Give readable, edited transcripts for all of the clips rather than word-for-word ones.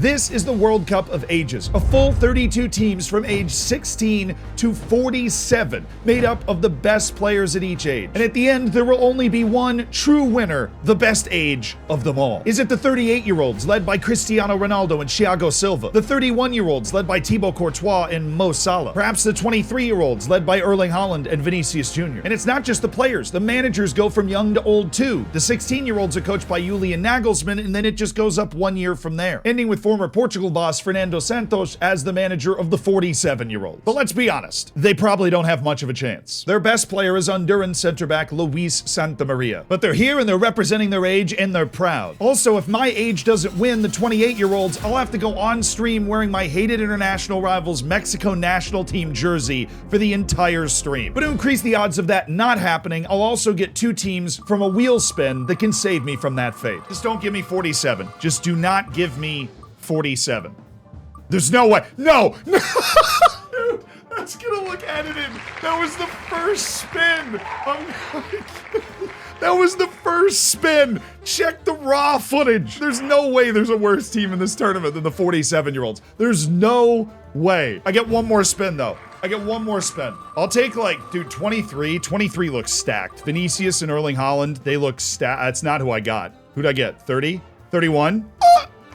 This is the World Cup of Ages, a full 32 teams from age 16 to 47, made up of the best players at each age. And at the end, there will only be one true winner, the best age of them all. Is it the 38-year-olds led by Cristiano Ronaldo and Thiago Silva? The 31-year-olds led by Thibaut Courtois and Mo Salah? Perhaps the 23-year-olds led by Erling Haaland and Vinicius Jr.? And it's not just the players. The managers go from young to old too. The 16-year-olds are coached by Julian Nagelsmann, and then it just goes up 1 year from there, ending with former Portugal boss Fernando Santos as the manager of the 47-year-olds. But let's be honest, they probably don't have much of a chance. Their best player is Honduran center back Luis Santamaria. But they're here and they're representing their age and they're proud. Also, if my age doesn't win the 28-year-olds, I'll have to go on stream wearing my hated international rivals Mexico national team jersey for the entire stream. But to increase the odds of that not happening, I'll also get 2 teams from a wheel spin that can save me from that fate. Just don't give me 47. Just do not give me 47. There's no way. No! No! Dude, that's gonna look edited. That was the first spin. That was the first spin. Check the raw footage. There's no way there's a worse team in this tournament than the 47-year-olds. There's no way. I get one more spin, though. I get one more spin. I'll take, like, dude, 23. 23 looks stacked. Vinicius and Erling Haaland, they look stacked. That's not who I got. Who'd I get? 30? 31?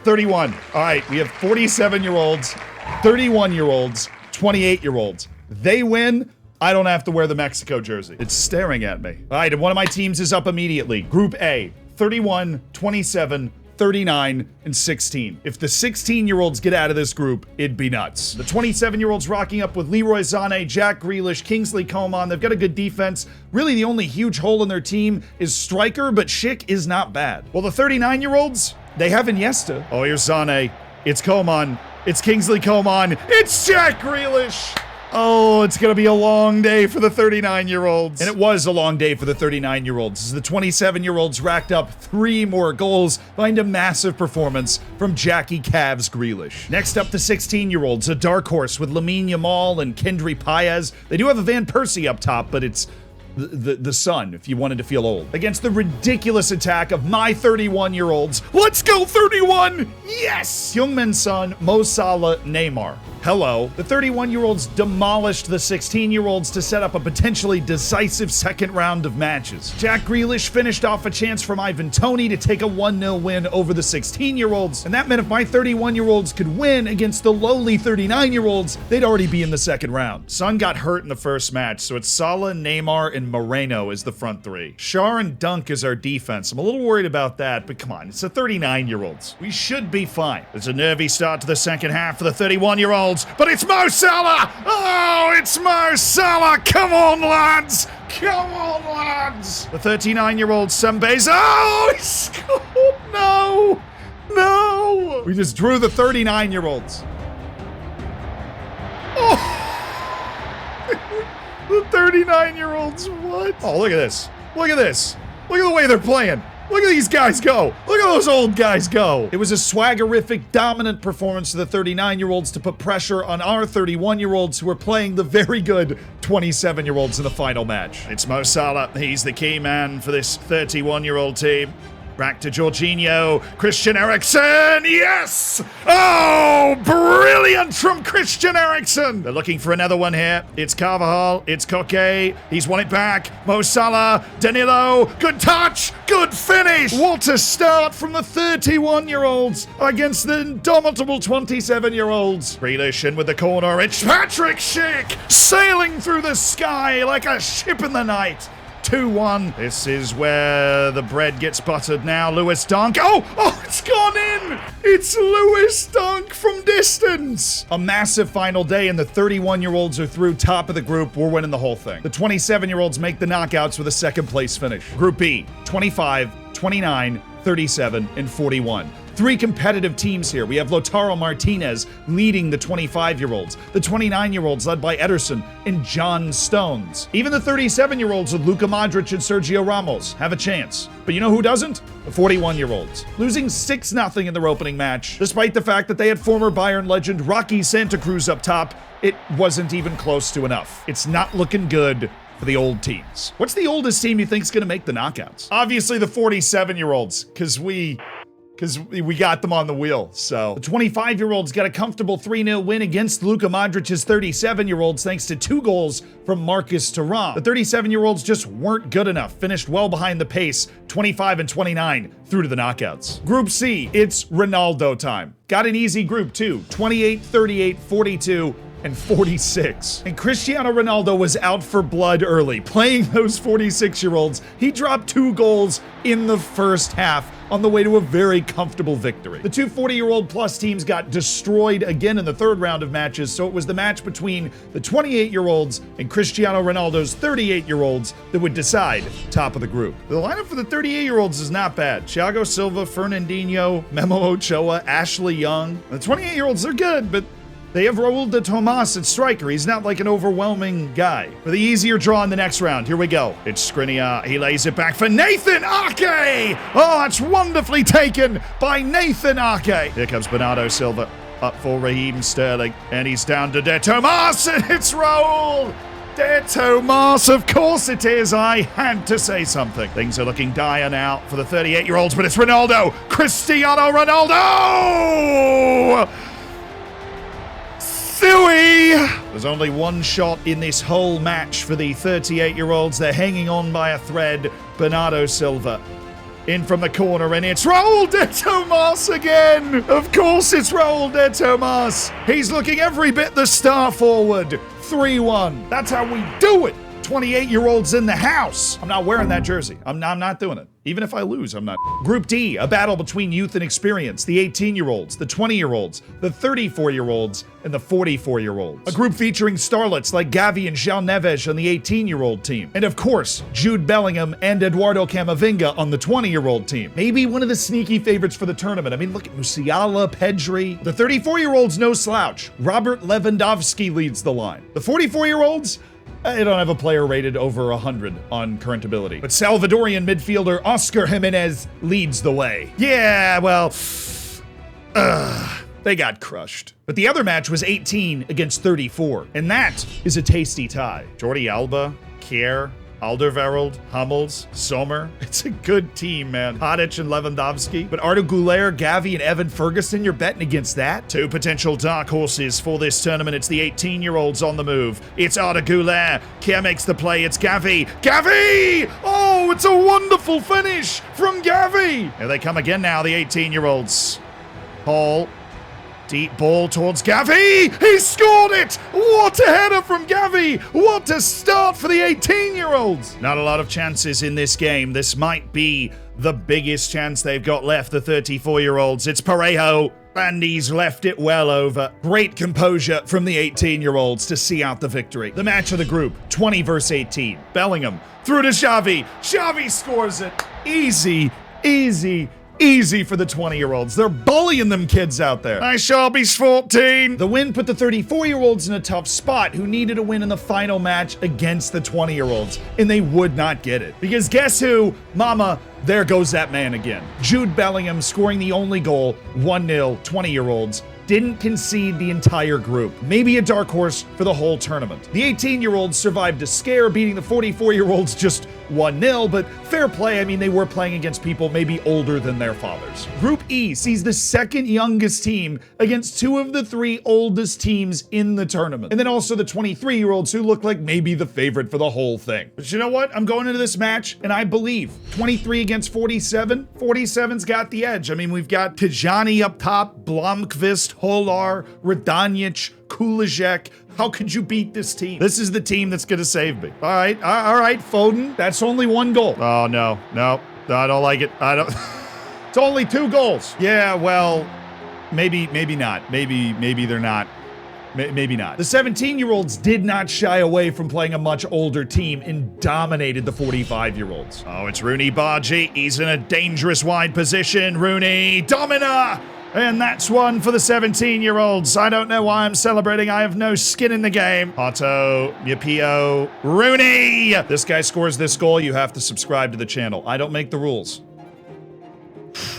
31. All right, we have 47-year-olds, 31-year-olds, 28-year-olds. They win. I don't have to wear the Mexico jersey. It's staring at me. All right, and one of my teams is up immediately. Group A, 31, 27, 39, and 16. If the 16-year-olds get out of this group, it'd be nuts. The 27-year-olds rocking up with Leroy Sané, Jack Grealish, Kingsley Coman. They've got a good defense. Really, the only huge hole in their team is striker, but Schick is not bad. Well, the 39-year-olds, they have Iniesta. Oh, here's Sané. It's Coman. It's Kingsley Coman. It's Jack Grealish. Oh, it's going to be a long day for the 39-year-olds. And it was a long day for the 39-year-olds as the 27-year-olds racked up 3 more goals behind a massive performance from Jackie Cavs Grealish. Next up, the 16-year-olds, a dark horse with Lamine Yamal and Kendry Paez. They do have a Van Persie up top, but it's the son, if you wanted to feel old. Against the ridiculous attack of my 31-year-olds. Let's go 31! Yes! Heung-min Son, Mo Salah, Neymar. Hello. The 31-year-olds demolished the 16-year-olds to set up a potentially decisive second round of matches. Jack Grealish finished off a chance from Ivan Toney to take a 1-0 win over the 16-year-olds, and that meant if my 31-year-olds could win against the lowly 39-year-olds, they'd already be in the second round. Son got hurt in the first match, so it's Salah, Neymar, and Moreno as the front 3. Schär and Dunk is our defense. I'm a little worried about that, but come on, it's the 39-year-olds. We should be fine. It's a nervy start to the second half for the 31-year-olds. But it's Mo Salah! Oh, it's Mo Salah! Come on, lads! Come on, lads! The 39-year-old Sembeza. Oh, he scored! No! No! We just drew the 39-year-olds. Oh! The 39-year-olds, what? Oh, look at this. Look at this. Look at the way they're playing. Look at these guys go. Look at those old guys go. It was a swaggerific, dominant performance to the 39-year-olds to put pressure on our 31-year-olds who are playing the very good 27-year-olds in the final match. It's Mo Salah. He's the key man for this 31-year-old team. Back to Jorginho, Christian Eriksen, yes! Oh, brilliant from Christian Eriksen! They're looking for another one here. It's Carvajal, it's Koke, he's won it back. Mo Salah, Danilo, good touch, good finish! What a start from the 31-year-olds against the indomitable 27-year-olds. Grealish in with the corner, it's Patrick Schick, sailing through the sky like a ship in the night. 2-1. This is where the bread gets buttered now. Lewis Dunk. Oh, it's gone in. It's Lewis Dunk from distance. A massive final day, and the 31-year-olds are through top of the group. We're winning the whole thing. The 27-year-olds make the knockouts with a second place finish. Group B, 25, 29, 37, and 41. 3 competitive teams here. We have Lautaro Martinez leading the 25-year-olds, the 29-year-olds led by Ederson and John Stones. Even the 37-year-olds with Luka Modric and Sergio Ramos have a chance. But you know who doesn't? The 41-year-olds. Losing 6-0 in their opening match, despite the fact that they had former Bayern legend Rocky Santa Cruz up top, it wasn't even close to enough. It's not looking good for the old teams. What's the oldest team you think is going to make the knockouts? Obviously the 47-year-olds, because we because we got them on the wheel. So the 25-year-olds got a comfortable 3-0 win against Luka Modric's 37-year-olds thanks to 2 goals from Marcus Thuram. The 37-year-olds just weren't good enough, finished well behind the pace, 25 and 29 through to the knockouts. Group C, it's Ronaldo time. Got an easy group too, 28, 38, 42, and 46. And Cristiano Ronaldo was out for blood early. Playing those 46-year-olds, he dropped 2 goals in the first half on the way to a very comfortable victory. The 2 40-year-old plus teams got destroyed again in the 3rd round of matches, so it was the match between the 28-year-olds and Cristiano Ronaldo's 38-year-olds that would decide top of the group. The lineup for the 38-year-olds is not bad. Thiago Silva, Fernandinho, Memo Ochoa, Ashley Young. The 28-year-olds, they're good, but they have Raul de Tomas at striker. He's not like an overwhelming guy. For the easier draw in the next round, here we go. It's Skriniar. He lays it back for Nathan Ake. Oh, that's wonderfully taken by Nathan Ake. Here comes Bernardo Silva up for Raheem Sterling. And he's down to de Tomas, and it's Raul de Tomas. Of course it is. I had to say something. Things are looking dire now for the 38-year-olds, but it's Ronaldo. Cristiano Ronaldo! There's only one shot in this whole match for the 38-year-olds. They're hanging on by a thread. Bernardo Silva in from the corner, and it's Raul de Tomas again. Of course it's Raul de Tomas. He's looking every bit the star forward. 3-1. That's how we do it. 28-year-olds in the house. I'm not wearing that jersey. I'm not doing it. Even if I lose, I'm not. Group D, a battle between youth and experience. The 18-year-olds, the 20-year-olds, the 34-year-olds, and the 44-year-olds. A group featuring starlets like Gavi and João Neves on the 18-year-old team. And of course, Jude Bellingham and Eduardo Camavinga on the 20-year-old team. Maybe one of the sneaky favorites for the tournament. I mean, look at Musiala, Pedri. The 34-year-olds, no slouch. Robert Lewandowski leads the line. The 44-year-olds, I don't have a player rated over 100 on current ability. But Salvadorian midfielder Oscar Jimenez leads the way. Yeah, well, they got crushed. But the other match was 18 against 34, and that is a tasty tie. Jordi Alba, Kjaer, Alderweireld, Hummels, Sommer. It's a good team, man. Tadic and Lewandowski. But Arda Güler, Gavi, and Evan Ferguson, you're betting against that? 2 potential dark horses for this tournament. It's the 18-year-olds on the move. It's Arda Güler. Kjaer makes the play. It's Gavi. Gavi! Oh, it's a wonderful finish from Gavi. Here they come again now, the 18-year-olds. Paul. Deep ball towards Gavi. He scored it. What a header from Gavi. What a start for the 18-year-olds. Not a lot of chances in this game. This might be the biggest chance they've got left, the 34-year-olds. It's Parejo, and he's left it well over. Great composure from the 18-year-olds to see out the victory. The match of the group, 20 versus 18. Bellingham through to Xavi. Xavi scores it. Easy, easy, easy for the 20-year-olds. They're bullying them kids out there. I shall be 14. The win put the 34-year-olds in a tough spot who needed a win in the final match against the 20-year-olds, and they would not get it. Because guess who? Mama, there goes that man again. Jude Bellingham scoring the only goal, 1-0, 20-year-olds. Didn't concede the entire group. Maybe a dark horse for the whole tournament. The 18-year-olds survived a scare, beating the 44-year-olds just 1-0, but fair play. I mean, they were playing against people maybe older than their fathers. Group E sees the second youngest team against 2 of the 3 oldest teams in the tournament. And then also the 23-year-olds who look like maybe the favorite for the whole thing. But you know what? I'm going into this match, and I believe 23 against 47. 47's got the edge. I mean, we've got Tijani up top, Blomqvist, Holar, Radonjic, Kulajek. How could you beat this team? This is the team that's going to save me. All right, Foden. That's only 1 goal. Oh, no, I don't like it. I don't. It's only 2 goals. Yeah, well, maybe not. Maybe they're not. Maybe not. The 17-year-olds did not shy away from playing a much older team and dominated the 45-year-olds. Oh, it's Rooney Bargi. He's in a dangerous wide position. Rooney, Domina! And that's one for the 17-year-olds. I don't know why I'm celebrating. I have no skin in the game. Otto, Yapio, Rooney! This guy scores this goal, you have to subscribe to the channel. I don't make the rules.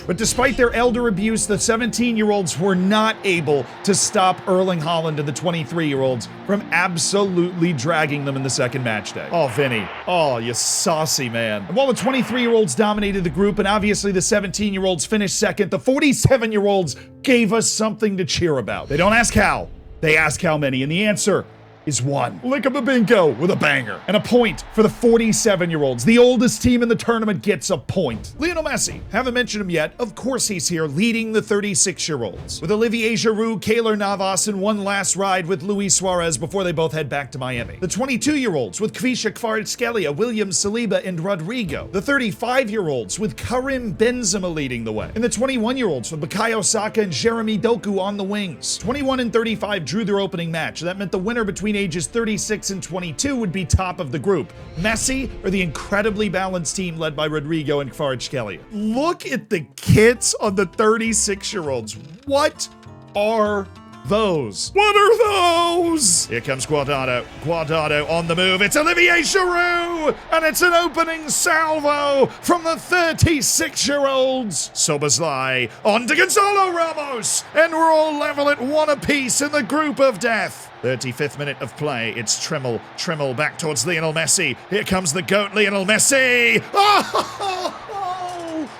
But despite their elder abuse, the 17-year-olds were not able to stop Erling Haaland and the 23-year-olds from absolutely dragging them in the second match day. Oh, Vinny. Oh, you saucy man. And while the 23-year-olds dominated the group and obviously the 17-year-olds finished second, the 47-year-olds gave us something to cheer about. They don't ask how, they ask how many, and the answer is 1. Lickababinko with a banger. And a point for the 47-year-olds. The oldest team in the tournament gets a point. Lionel Messi. Haven't mentioned him yet. Of course he's here, leading the 36-year-olds. With Olivier Giroud, Keylor Navas, and one last ride with Luis Suarez before they both head back to Miami. The 22-year-olds with Kvisha Kvaratskhelia, William Saliba, and Rodrigo. The 35-year-olds with Karim Benzema leading the way. And the 21-year-olds with Bukayo Saka and Jeremy Doku on the wings. 21 and 35 drew their opening match. That meant the winner between ages 36 and 22 would be top of the group. Messi or the incredibly balanced team led by Rodrigo and Kvaratskhelia. Look at the kits on the 36-year-olds. What are those? What are those? Here comes Guardado. Guardado on the move. It's Olivier Giroud! And it's an opening salvo from the 36-year-olds. Szoboszlai on to Gonzalo Ramos. And we're all level at 1 apiece in the group of death. 35th minute of play. It's Trimmel. Trimmel back towards Lionel Messi. Here comes the GOAT, Lionel Messi.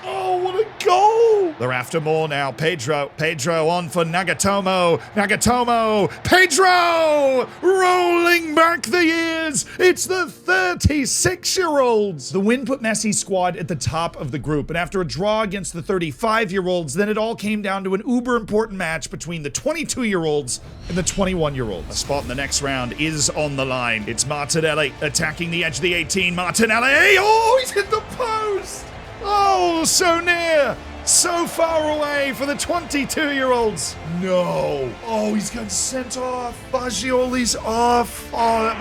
Oh, what a goal! They're after more now. Pedro on for Nagatomo. Nagatomo. Pedro! Rolling back the years. It's the 36-year-olds. The win put Messi's squad at the top of the group. And after a draw against the 35-year-olds, then it all came down to an uber important match between the 22-year-olds and the 21-year-olds. A spot in the next round is on the line. It's Martinelli attacking the edge of the 18. Martinelli! Oh, he's hit the post! Oh, so near! So far away for the 22-year-olds. No. Oh, he's got sent off. Baggioli's off. Oh, that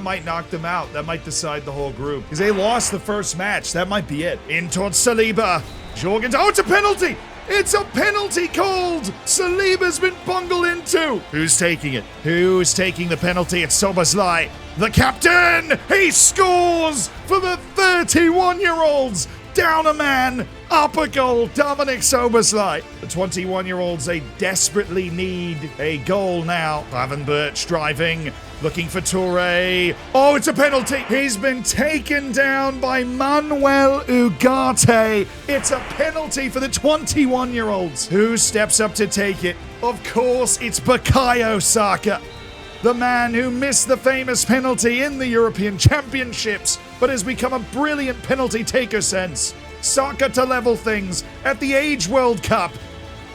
might knock them out. That might decide the whole group. Because they lost the first match. That might be it. In towards Saliba. Jorgens. Oh, it's a penalty! It's a penalty called! Saliba's been bungled into! Who's taking it? Who's taking the penalty? It's Szoboszlai. The captain! He scores for the 31-year-olds! Down a man, up a goal, Dominic Szoboszlai. The 21-year-olds, they desperately need a goal now. Pavan Birch driving, looking for Toure. Oh, it's a penalty. He's been taken down by Manuel Ugarte. It's a penalty for the 21-year-olds. Who steps up to take it? Of course, it's Bukayo Saka. The man who missed the famous penalty in the European Championships, but has become a brilliant penalty taker since. Saka to level things at the Age World Cup.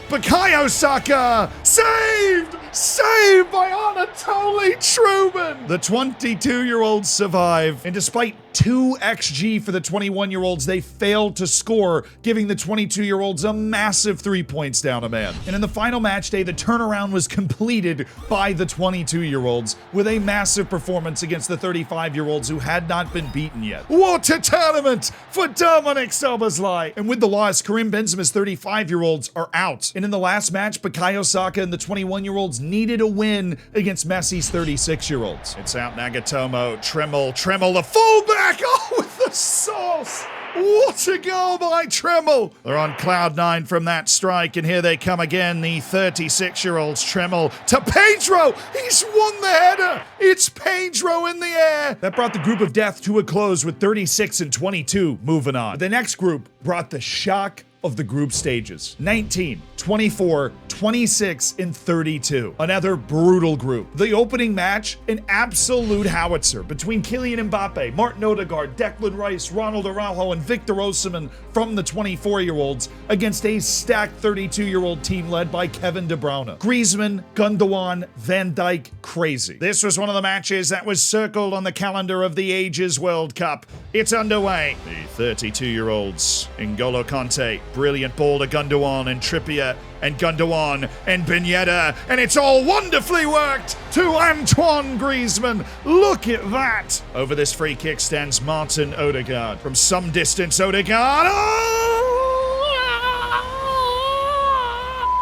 Bukayo Saka! Saved! Saved by Anatoly Truman! The 22-year-olds survive, and despite 2 XG for the 21-year-olds, they failed to score, giving the 22-year-olds a massive 3 points down a man. And in the final match day, the turnaround was completed by the 22-year-olds with a massive performance against the 35-year-olds who had not been beaten yet. What a tournament for Dominic Szoboszlai! And with the loss, Karim Benzema's 35-year-olds are out. And in the last match, Bukayo Saka and the 21-year-olds needed a win against Messi's 36-year-olds. It's out Nagatomo, Trimmel, the fullback! Oh, with the sauce! What a goal by Trimmel! They're on cloud 9 from that strike, and here they come again, the 36-year-olds. Trimmel to Pedro! He's won the header! It's Pedro in the air! That brought the group of death to a close with 36 and 22 moving on. The next group brought the shock of the group stages. 19, 24, 26, and 32. Another brutal group. The opening match, an absolute howitzer between Kylian Mbappe, Martin Odegaard, Declan Rice, Ronald Araujo, and Victor Osimhen from the 24-year-olds against a stacked 32-year-old team led by Kevin De Bruyne. Griezmann, Gundogan, Van Dijk, crazy. This was one of the matches that was circled on the calendar of the Ages World Cup. It's underway. The 32-year-olds, N'Golo Kanté, brilliant ball to Gundogan and Trippier, and Gundogan and Ben Yedder, and it's all wonderfully worked to Antoine Griezmann. Look at that. Over this free kick stands Martin Odegaard. From some distance, Odegaard. Oh!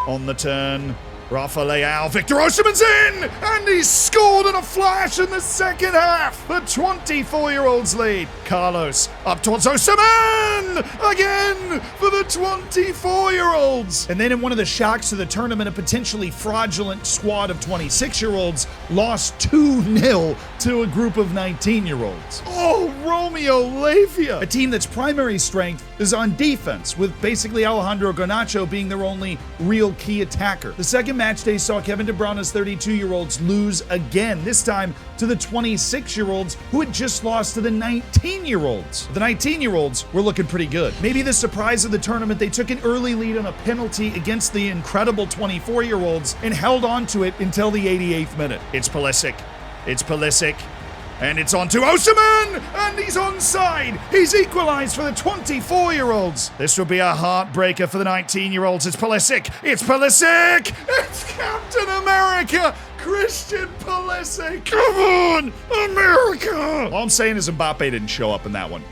On the turn. Rafa Leao, Victor Osimhen's in! And he's scored in a flash in the second half! The 24-year-old's lead. Carlos up towards Osimhen! Again for the 24-year-olds! And then in one of the shocks of the tournament, a potentially fraudulent squad of 26-year-olds lost 2-0 to a group of 19-year-olds. Oh, Romeo Lavia! A team that's primary strength is on defense, with basically Alejandro Garnacho being their only real key attacker. The second match day saw Kevin De Bruyne's 32-year-olds lose again, this time to the 26-year-olds who had just lost to the 19-year-olds. The 19-year-olds were looking pretty good. Maybe the surprise of the tournament, they took an early lead on a penalty against the incredible 24-year-olds and held on to it until the 88th minute. It's Pulisic. It's Pulisic. And it's on to Osimhen! And he's onside! He's equalized for the 24-year-olds! This will be a heartbreaker for the 19-year-olds. It's Pulisic! It's Pulisic! It's Captain America! Christian Pulisic! Come on! America! All I'm saying is Mbappe didn't show up in that one.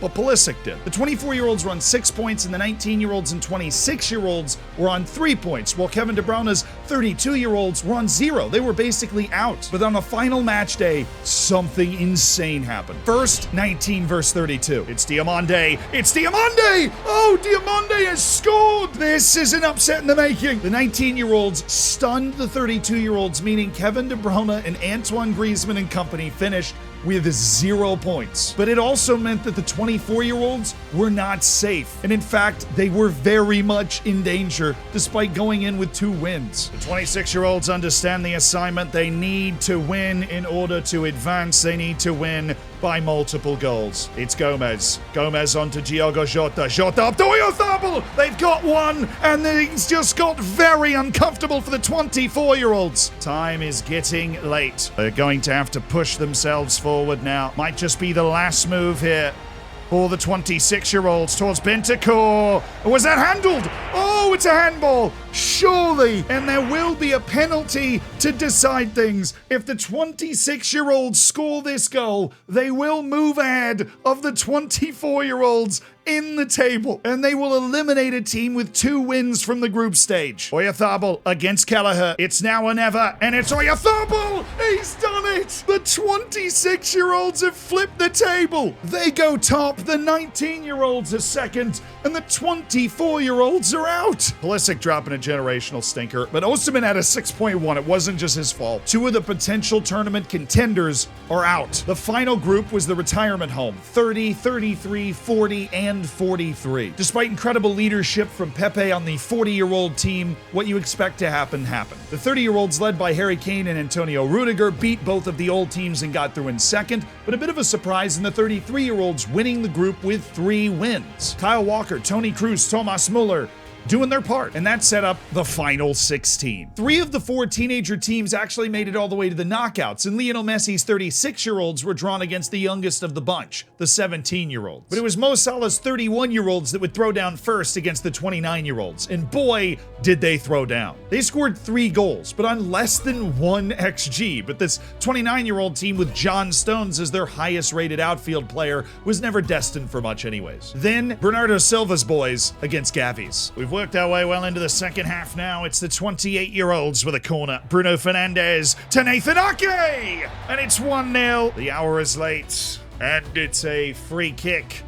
But Pulisic did. The 24-year-olds were on 6 points, and the 19-year-olds and 26-year-olds were on 3 points, while Kevin De Bruyne's 32-year-olds were on 0. They were basically out. But on the final match day, something insane happened. First, 19 versus 32. It's Diomande. It's Diomande! Oh, Diomande has scored! This is an upset in the making. The 19-year-olds stunned the 32-year-olds, meaning Kevin De Bruyne and Antoine Griezmann and company finished with 0 points. But it also meant that the 24-year-olds were not safe. And in fact, they were very much in danger despite going in with 2 wins. The 26-year-olds understand the assignment. They need to win in order to advance. They need to win by multiple goals. It's Gomez. Gomez onto Diogo Jota. Jota up to Oyarzabal. They've got one, and things just got very uncomfortable for the 24-year-olds. Time is getting late. They're going to have to push themselves forward now. Might just be the last move here for the 26-year-olds towards Bentancur. Was that handled? Oh, it's a handball. Surely. And there will be a penalty to decide things. If the 26-year-olds score this goal, they will move ahead of the 24-year-olds in the table, and they will eliminate a team with 2 wins from the group stage. Oyarzabal against Kelleher. It's now or never, and it's Oyarzabal! He's done it! The 26-year-olds have flipped the table. They go top, the 19-year-olds are second, and the 24-year-olds are out. Pulisic dropping a generational stinker, but Osimhen had a 6.1. It wasn't just his fault. 2 of the potential tournament contenders are out. The final group was the retirement home, 30, 33, 40, and 43. Despite incredible leadership from Pepe on the 40-year-old team, what you expect to happen happened. The 30-year-olds, led by Harry Kane and Antonio Rudiger, beat both of the old teams and got through in second, but a bit of a surprise in the 33-year-olds winning the group with 3 wins. Kyle Walker, Toni Kroos, Thomas Muller doing their part, and that set up the final 16. 3 of the 4 teenager teams actually made it all the way to the knockouts, and Lionel Messi's 36-year-olds were drawn against the youngest of the bunch, the 17-year-olds. But it was Mo Salah's 31-year-olds that would throw down first against the 29-year-olds, and boy, did they throw down. They scored 3 goals, but on less than 1 XG, but this 29-year-old team with John Stones as their highest-rated outfield player was never destined for much anyways. Then, Bernardo Silva's boys against Gavi's. We've worked our way well into the second half now. It's the 28-year-olds with a corner. Bruno Fernandes to Nathan Ake! And it's 1-0. The hour is late. And it's a free kick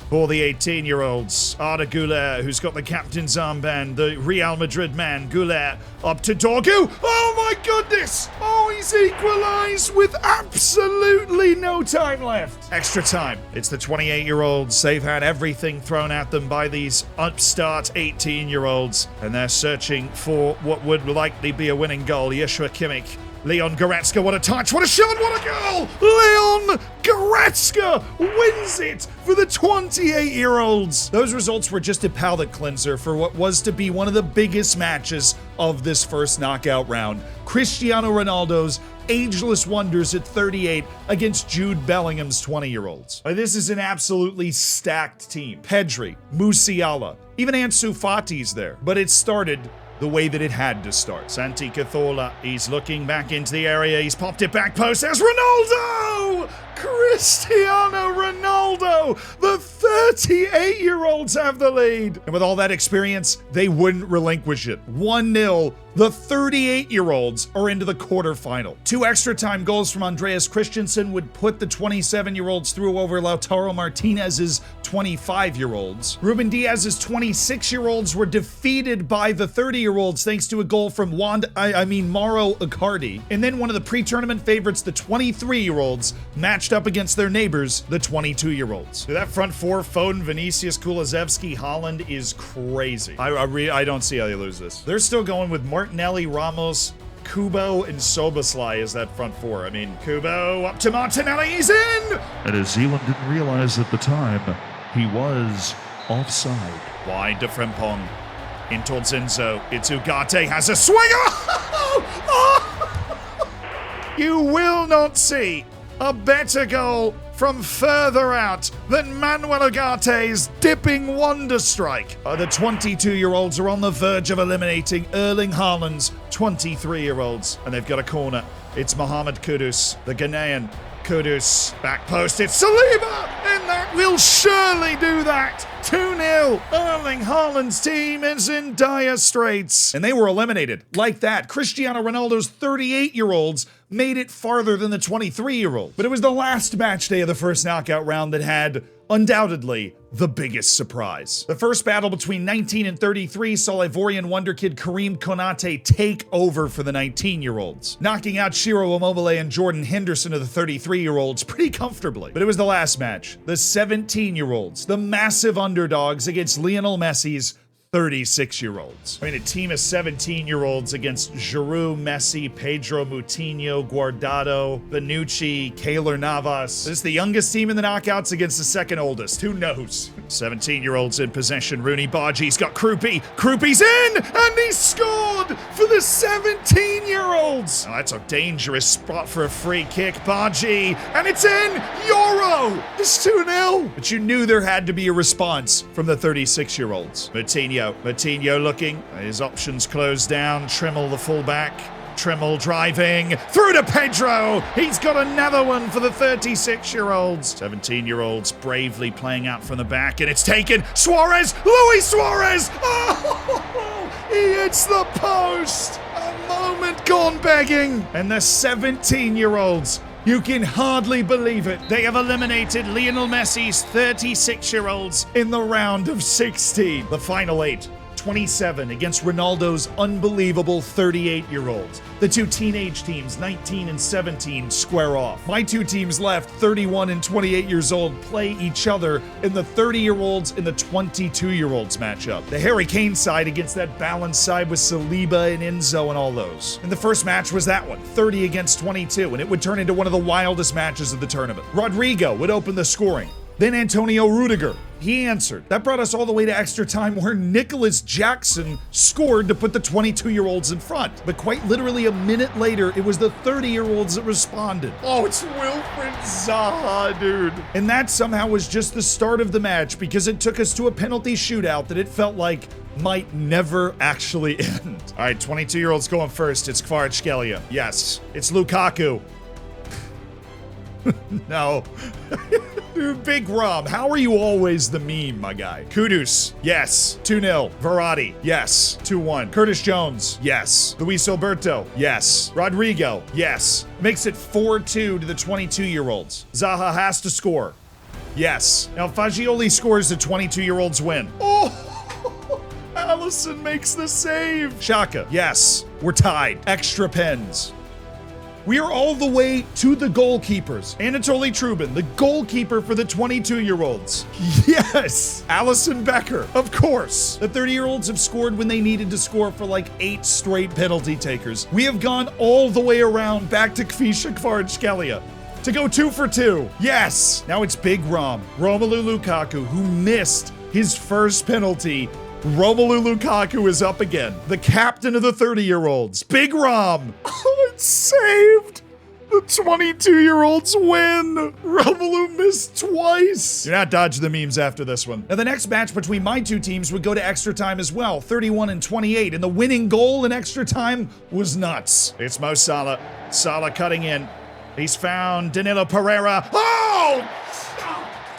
for the 18-year-olds. Arda Güler, who's got the captain's armband, the Real Madrid man. Güler up to Dorgu. Oh my goodness! Oh, he's equalized with absolutely no time left. Extra time. It's the 28-year-olds. They've had everything thrown at them by these upstart 18-year-olds, and they're searching for what would likely be a winning goal. Joshua Kimmich. Leon Goretzka, what a touch, what a shot, what a goal! Leon Goretzka wins it for the 28-year-olds. Those results were just a palate cleanser for what was to be one of the biggest matches of this first knockout round. Cristiano Ronaldo's ageless wonders at 38 against Jude Bellingham's 20-year-olds. This is an absolutely stacked team. Pedri, Musiala, even Ansu Fati's there. But it started the way that it had to start. Santi Cazorla, he's looking back into the area. He's popped it back post. There's Ronaldo! Cristiano Ronaldo! The 38-year-olds have the lead. And with all that experience, they wouldn't relinquish it. 1-0 The 38-year-olds are into the quarterfinal. 2 extra time goals from Andreas Christensen would put the 27-year-olds through over Lautaro Martinez's 25-year-olds. Ruben Diaz's 26-year-olds were defeated by the 30-year-olds thanks to a goal from Mauro Icardi. And then one of the pre-tournament favorites, the 23-year-olds, matched up against their neighbors, the 22-year-olds. That front four, Foden, Vinicius, Kulusevski, Haaland, is crazy. I don't see how they lose this. They're still going with Martinelli, Ramos, Kubo, and Soboslai as that front four. I mean, Kubo up to Martinelli, he's in! And as Zealand didn't realize at the time, he was offside. Wide to Frimpong. In towards Enzo. It's Ugarte, has a swing! You will not see a better goal from further out than Manuel Ugarte's dipping wonder strike. The 22-year-olds are on the verge of eliminating Erling Haaland's 23-year-olds. And they've got a corner. It's Mohamed Kudus, the Ghanaian. Kudus, back post, it's Saliba! And that will surely do that! 2-0. Erling Haaland's team is in dire straits. And they were eliminated. Like that, Cristiano Ronaldo's 38-year-olds made it farther than the 23-year-old. But it was the last match day of the first knockout round that had, undoubtedly, the biggest surprise. The first battle between 19 and 33 saw Ivorian wonderkid Karim Konate take over for the 19-year-olds, knocking out Ciro Immobile and Jordan Henderson of the 33-year-olds pretty comfortably. But it was the last match. The 17-year-olds, the massive underdogs against Lionel Messi's 36-year-olds. I mean, a team of 17-year-olds against Giroud, Messi, Pedro, Moutinho, Guardado, Bonucci, Keylor Navas. This is the youngest team in the knockouts against the second oldest. Who knows? 17-year-olds in possession. Rooney Baji's got Krupi. Krupi's in! And he scored for the 17-year-olds! Oh, that's a dangerous spot for a free kick. Baji, and it's in! Euro! It's 2-0! But you knew there had to be a response from the 36-year-olds. Moutinho looking. His options closed down. Trimmel, the fullback. Trimmel driving through to Pedro. He's got another one for the 36-year-olds. 17-year-olds bravely playing out from the back, and it's taken. Suarez! Luis Suarez! Oh! He hits the post! A moment gone begging. And the 17-year-olds, you can hardly believe it, they have eliminated Lionel Messi's 36-year-olds in the round of 16. The final 8, 27 against Ronaldo's unbelievable 38-year-olds. The two teenage teams, 19 and 17, square off. My two teams left, 31 and 28 years old, play each other in the 30-year-olds and the 22-year-olds matchup. The Harry Kane side against that balanced side with Saliba and Enzo and all those. And the first match was that one, 30 against 22, and it would turn into one of the wildest matches of the tournament. Rodrigo would open the scoring. Then Antonio Rudiger, he answered. That brought us all the way to extra time where Nicholas Jackson scored to put the 22-year-olds in front. But quite literally a minute later, it was the 30-year-olds that responded. Oh, it's Wilfried Zaha, dude. And that somehow was just the start of the match because it took us to a penalty shootout that it felt like might never actually end. All right, 22-year-olds going first. It's Kvaratskhelia. Yes. It's Lukaku. No. Dude, Big Rob, how are you always the meme, my guy? Kudus, yes. 2-0. Verratti, yes. 2-1. Curtis Jones, yes. Luis Alberto, yes. Rodrigo, yes. Makes it 4-2 to the 22-year-olds. Zaha has to score. Yes. Now, Fagioli scores, the 22-year-olds win. Oh! Allison makes the save. Xhaka, yes. We're tied. Extra pens. We are all the way to the goalkeepers. Anatoly Trubin, the goalkeeper for the 22-year-olds. Yes! Alison Becker, of course. The 30-year-olds have scored when they needed to score for like 8 straight penalty takers. We have gone all the way around back to Kvaratskhelia to go 2 for 2. Yes! Now it's Big Rom, Romelu Lukaku, who missed his first penalty. Romelu Lukaku is up again. The captain of the 30-year-olds. Big Rom. Oh, it's saved. The 22-year-olds win. Romelu missed twice. You're not dodging the memes after this one. Now, the next match between my two teams would go to extra time as well, 31 and 28, and the winning goal in extra time was nuts. It's Mo Salah. Salah cutting in. He's found Danilo Pereira. Oh!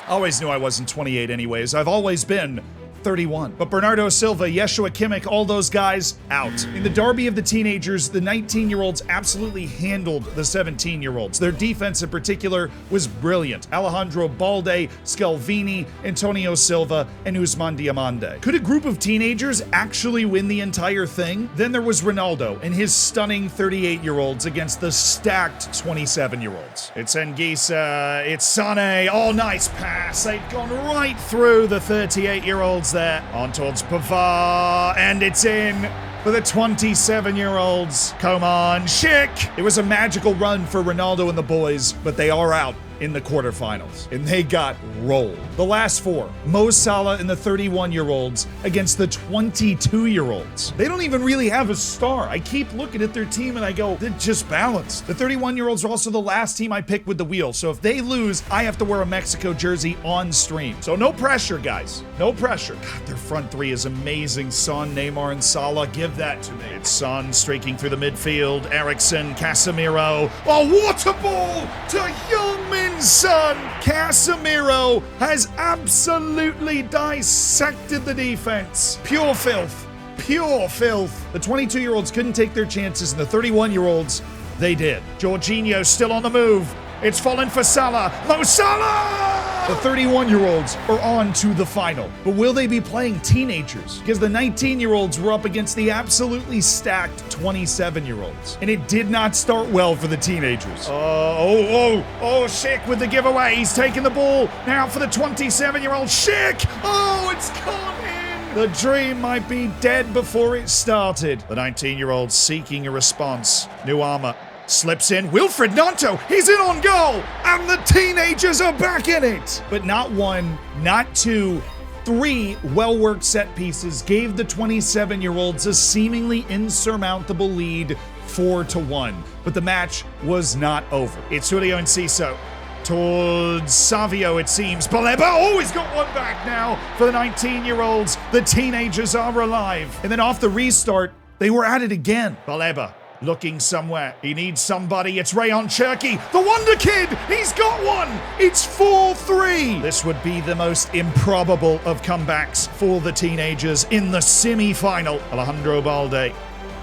Always knew I wasn't 28 anyways. I've always been 31. But Bernardo Silva, Yeshua Kimmich, all those guys, out. In the derby of the teenagers, the 19-year-olds absolutely handled the 17-year-olds. Their defense in particular was brilliant. Alejandro Balde, Scalvini, Antonio Silva, and Usman Diamande. Could a group of teenagers actually win the entire thing? Then there was Ronaldo and his stunning 38-year-olds against the stacked 27-year-olds. It's Anguissa, it's Sané, oh nice pass. They've gone right through the 38-year-olds there. On towards Pavard, and it's in for the 27-year-olds. Come on, Schick! It was a magical run for Ronaldo and the boys, but they are out in the quarterfinals, and they got rolled. The last four, Mo Salah and the 31-year-olds against the 22-year-olds. They don't even really have a star. I keep looking at their team and I go, they're just balanced. The 31-year-olds are also the last team I picked with the wheel, so if they lose, I have to wear a Mexico jersey on stream. So no pressure, guys. No pressure. God, their front three is amazing. Son, Neymar, and Salah. Give that to me. It's Son streaking through the midfield. Eriksen, Casemiro. Oh, what a ball to Heung-min Son. Casemiro has absolutely dissected the defense. Pure filth. Pure filth. The 22-year-olds couldn't take their chances, and the 31-year-olds, they did. Jorginho still on the move. It's fallen for Salah. Mo Salah! The 31-year-olds are on to the final. But will they be playing teenagers? Because the 19-year-olds were up against the absolutely stacked 27-year-olds. And it did not start well for the teenagers. Schick with the giveaway. He's taking the ball now for the 27-year-old. Schick! Oh, it's gone in. The dream might be dead before it started. The 19-year-old seeking a response. Nuama slips in. Wilfred Nanto, he's in on goal, and the teenagers are back in it. But not one, not two, three well-worked set pieces gave the 27-year-olds a seemingly insurmountable lead, 4-1. But the match was not over. It's Julio Enciso towards Savio, it seems. Baleba, oh, he's got one back now for the 19-year-olds. The teenagers are alive. And then off the restart, they were at it again. Baleba looking somewhere. He needs somebody. It's Rayon Cherki, the Wonder Kid. He's got one. It's 4-3. This would be the most improbable of comebacks for the teenagers in the semi-final. Alejandro Balde,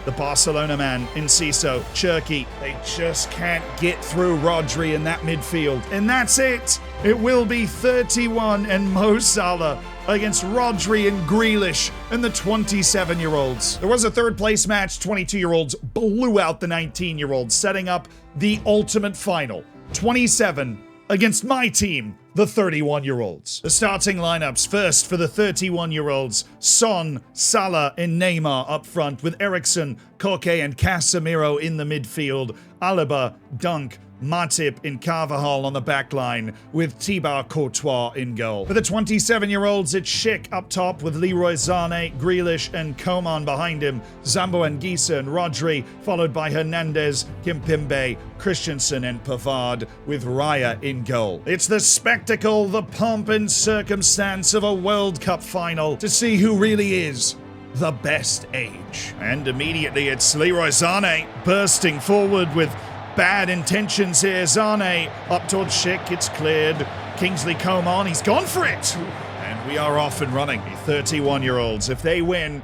the Barcelona man, Enciso, Cherki. They just can't get through Rodri in that midfield. And that's it. It will be 31 and Mo Salah against Rodri and Grealish and the 27-year-olds. There was a third place match. 22-year-olds blew out the 19-year-olds, setting up the ultimate final. 27 against my team, the 31-year-olds. The starting lineups, first for the 31-year-olds, Son, Salah, and Neymar up front, with Eriksen, Koke, and Casemiro in the midfield, Alaba, Dunk, Matip and Carvajal on the back line, with Thibaut Courtois in goal. For the 27-year-olds, it's Schick up top with Leroy Sané, Grealish, and Coman behind him, Zambo Anguissa and Rodri, followed by Hernandez, Kimpembe, Christensen, and Pavard, with Raya in goal. It's the spectacle, the pomp and circumstance of a World Cup final to see who really is the best age. And immediately it's Leroy Sané bursting forward with bad intentions here. Sané up towards Schick. It's cleared. Kingsley Coman, he's gone for it. And we are off and running. The 31-year-olds, if they win,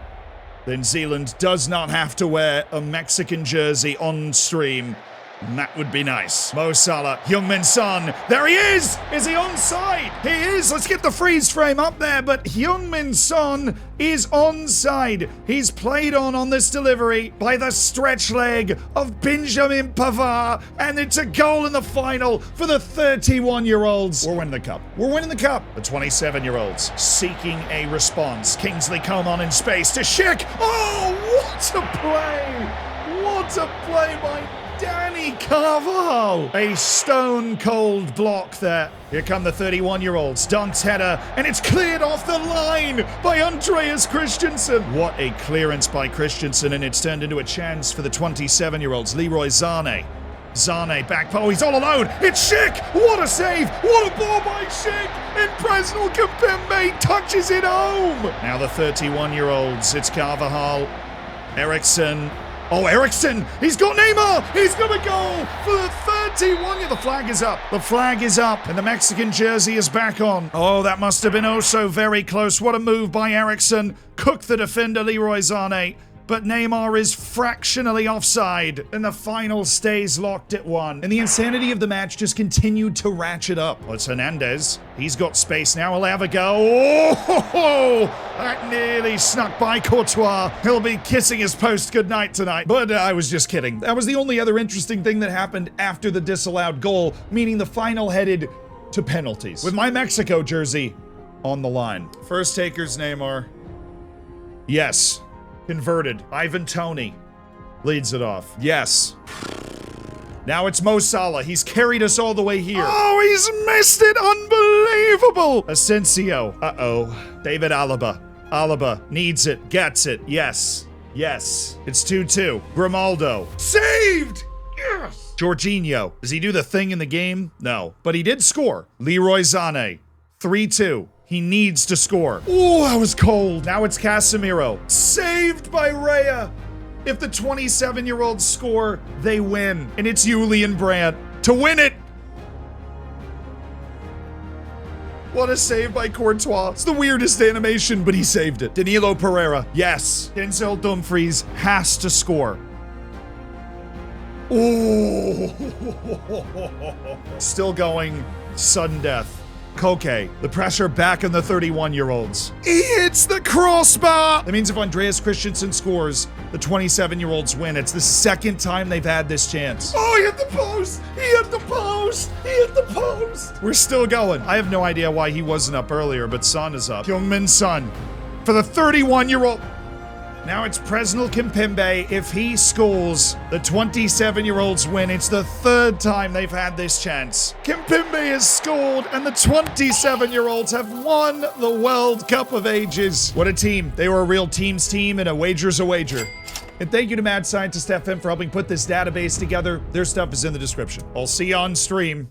then Zealand does not have to wear a Mexican jersey on stream. And that would be nice. Mo Salah, Heung-min Son, there he is! Is he onside? He is! Let's get the freeze frame up there, but Heung-min Son is onside. He's played on this delivery by the stretch leg of Benjamin Pavard, and it's a goal in the final for the 31-year-olds. We're winning the cup. We're winning the cup. The 27-year-olds seeking a response. Kingsley Coman in space to Schick. Oh, what a play! What a play by Danny Carvajal. A stone-cold block there. Here come the 31-year-olds. Dunk's header, and it's cleared off the line by Andreas Christensen. What a clearance by Christensen, and it's turned into a chance for the 27-year-olds. Leroy Sané. Sané back post. He's all alone. It's Schick. What a save. What a ball by Schick. And Presnel Kimpembe touches it home. Now the 31-year-olds. It's Carvajal. Eriksen. Oh, Ericsson, he's got Neymar. He's gonna go for the 31. Yeah, the flag is up. The flag is up, and the Mexican jersey is back on. Oh, that must have been oh so very close. What a move by Ericsson. Cooked the defender, Leroy Sané. But Neymar is fractionally offside, and the final stays locked at 1. And the insanity of the match just continued to ratchet up. Oh, it's Hernandez. He's got space now. He'll have a go. Oh, that nearly snuck by Courtois. He'll be kissing his post goodnight tonight. But I was just kidding. That was the only other interesting thing that happened after the disallowed goal, meaning the final headed to penalties. With my Mexico jersey on the line. First taker's Neymar. Yes. Converted. Ivan Toney leads it off. Yes. Now it's Mo Salah. He's carried us all the way here. Oh, he's missed it. Unbelievable. Asensio. Uh-oh. David Alaba. Alaba needs it. Gets it. Yes. Yes. It's 2-2. Grimaldo. Saved! Yes! Jorginho. Does he do the thing in the game? No. But he did score. Leroy Sané. 3-2. He needs to score. Oh, that was cold. Now it's Casemiro. Saved by Raya. If the 27-year-olds score, they win. And it's Julian Brandt to win it. What a save by Courtois. It's the weirdest animation, but he saved it. Danilo Pereira. Yes. Denzel Dumfries has to score. Oh. Still going. Sudden death. Koke, the pressure back on the 31-year-olds. He hits the crossbar! That means if Andreas Christensen scores, the 27-year-olds win. It's the second time they've had this chance. Oh, he hit the post! He hit the post! He hit the post! We're still going. I have no idea why he wasn't up earlier, but Son is up. Heung-min Son for the 31-year-old. Now it's Presnel Kimpembe. If he scores, the 27-year-olds win. It's the third time they've had this chance. Kimpembe has scored, and the 27-year-olds have won the World Cup of Ages. What a team. They were a real team's team, and a wager's a wager. And thank you to Mad Scientist FM for helping put this database together. Their stuff is in the description. I'll see you on stream.